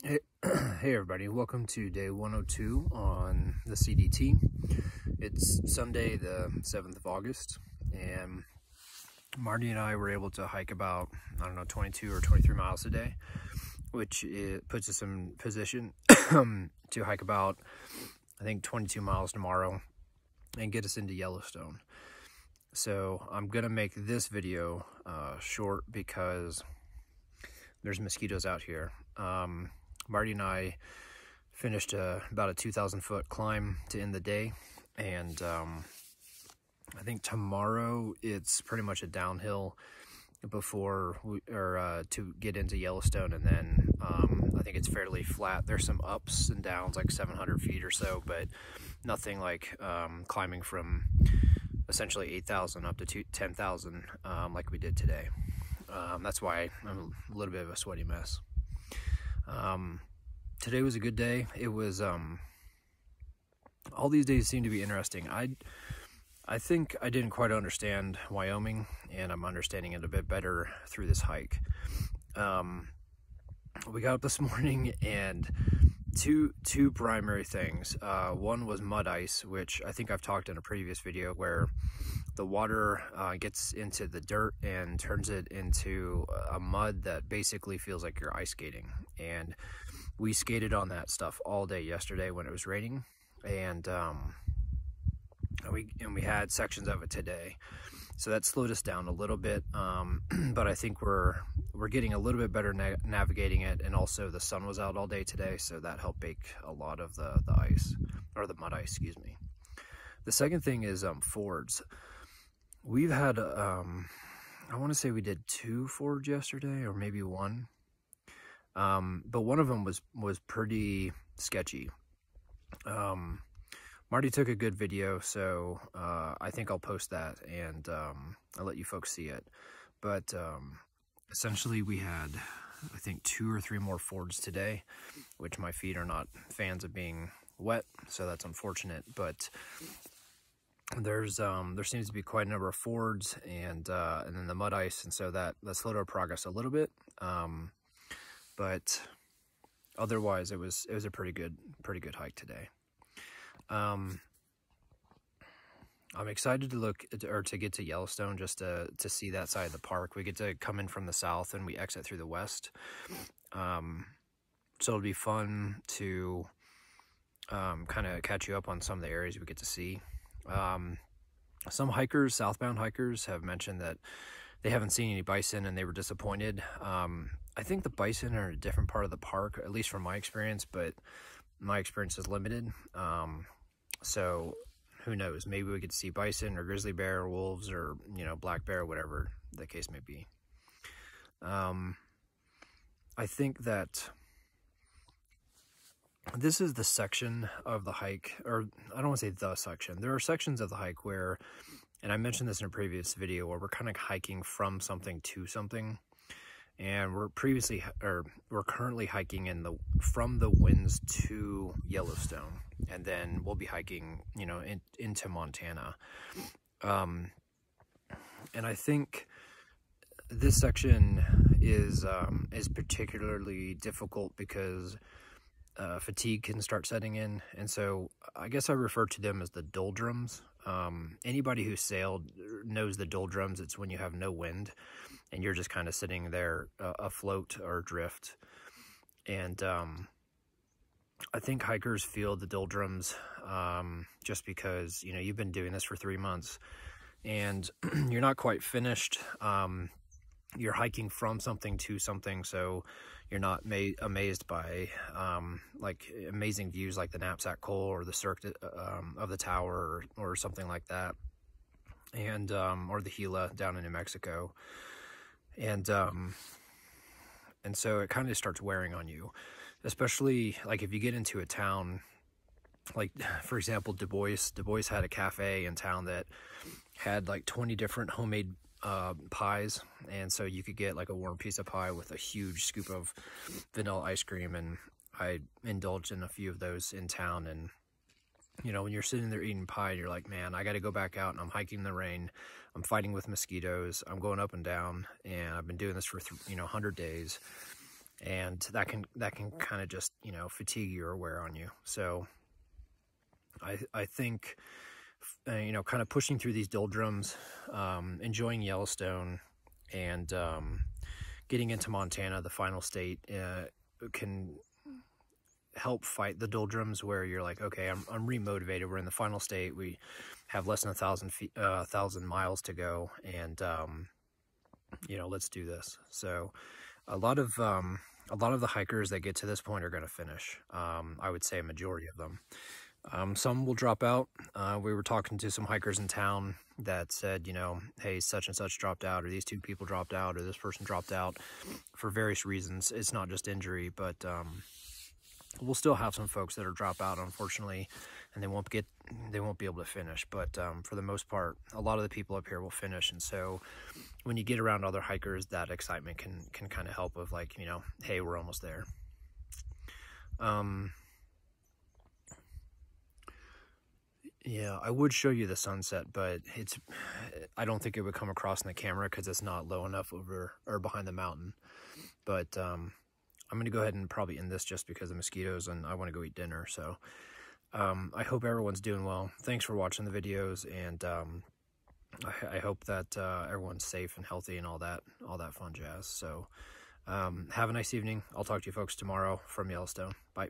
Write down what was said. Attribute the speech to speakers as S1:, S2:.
S1: Hey, hey everybody, welcome to day 102 on the CDT. It's Sunday the 7th of August, and Marty and I were able to hike about, 22 or 23 miles a day, which puts us in position to hike about, 22 miles tomorrow and get us into Yellowstone. So I'm gonna make this video short because there's mosquitoes out here. Marty and I finished about a 2,000 foot climb to end the day, and I think tomorrow it's pretty much a downhill before to get into Yellowstone, and then I think it's fairly flat. There's some ups and downs, like 700 feet or so, but nothing like climbing from essentially 8,000 up to 10,000 like we did today. That's why I'm a little bit of a sweaty mess. Today was a good day. It was, all these days seem to be interesting. I think I didn't quite understand Wyoming, and I'm understanding it a bit better through this hike. We got up this morning, and two primary things. One was mud ice, which I think I've talked in a previous video, where the water gets into the dirt and turns it into a mud that basically feels like you're ice skating. And we skated on that stuff all day yesterday when it was raining, and we had sections of it today, so that slowed us down a little bit. But I think we're getting a little bit better navigating it, and also the sun was out all day today, so that helped bake a lot of the ice, or the mud ice, excuse me. The second thing is fords. We've had I want to say we did 2 fords yesterday, or maybe 1, but one of them was pretty sketchy. Marty took a good video, so I think I'll post that, and I'll let you folks see it. But essentially we had, I think, 2 or 3 more fords today, which my feet are not fans of being wet, so that's unfortunate. But there seems to be quite a number of fords, and then the mud ice, and so that slowed our progress a little bit. But otherwise it was a pretty good hike today. I'm excited to get to Yellowstone, just to see that side of the park. We get to come in from the south and we exit through the west. So it'll be fun to kind of catch you up on some of the areas we get to see. Some hikers, southbound hikers, have mentioned that they haven't seen any bison and they were disappointed. I think the bison are in a different part of the park, at least from my experience, but my experience is limited. So who knows, maybe we get to see bison or grizzly bear or wolves, or black bear, whatever the case may be. I think that this is the section of the hike, or I don't want to say the section. There are sections of the hike where, and I mentioned this in a previous video, where we're kind of hiking from something to something. And we're currently hiking from the winds to Yellowstone, and then we'll be hiking, into Montana. And I think this section is particularly difficult because fatigue can start setting in, and so I guess I refer to them as the Doldrums. Anybody who sailed knows the Doldrums. It's when you have no wind and you're just kind of sitting there afloat or adrift. And I think hikers feel the Doldrums just because, you've been doing this for 3 months and you're not quite finished. You're hiking from something to something, so you're not amazed by like amazing views like the Knapsack Col or the circuit of the tower, or something like that, and or the Gila down in New Mexico. And so it kind of starts wearing on you, especially like if you get into a town, like for example, Du Bois had a cafe in town that had like 20 different homemade pies, and so you could get like a warm piece of pie with a huge scoop of vanilla ice cream, and I indulged in a few of those in town. And when you're sitting there eating pie, you're like, man, I got to go back out, and I'm hiking in the rain, I'm fighting with mosquitoes, I'm going up and down, and I've been doing this for 100 days, and that can kind of just, you know, fatigue you or wear on you. So I think, you know, kind of pushing through these doldrums, enjoying Yellowstone, and getting into Montana, the final state, can help fight the doldrums, where you're like, okay, I'm remotivated. We're in the final state. We have less than 1,000 miles to go, and you know, let's do this. So a lot of the hikers that get to this point are going to finish. I would say a majority of them. Some will drop out. We were talking to some hikers in town that said, you know, hey, such and such dropped out, or these 2 people dropped out, or this person dropped out for various reasons. It's not just injury, but we'll still have some folks that are drop out, unfortunately, and they won't be able to finish. But for the most part, a lot of the people up here will finish. And so when you get around other hikers, that excitement can kind of help with, like, you know, hey, we're almost there. Yeah, I would show you the sunset, but I don't think it would come across in the camera because it's not low enough over or behind the mountain. But I'm going to go ahead and probably end this just because of mosquitoes, and I want to go eat dinner. So I hope everyone's doing well. Thanks for watching the videos, and I hope that everyone's safe and healthy and all that fun jazz. So have a nice evening. I'll talk to you folks tomorrow from Yellowstone. Bye.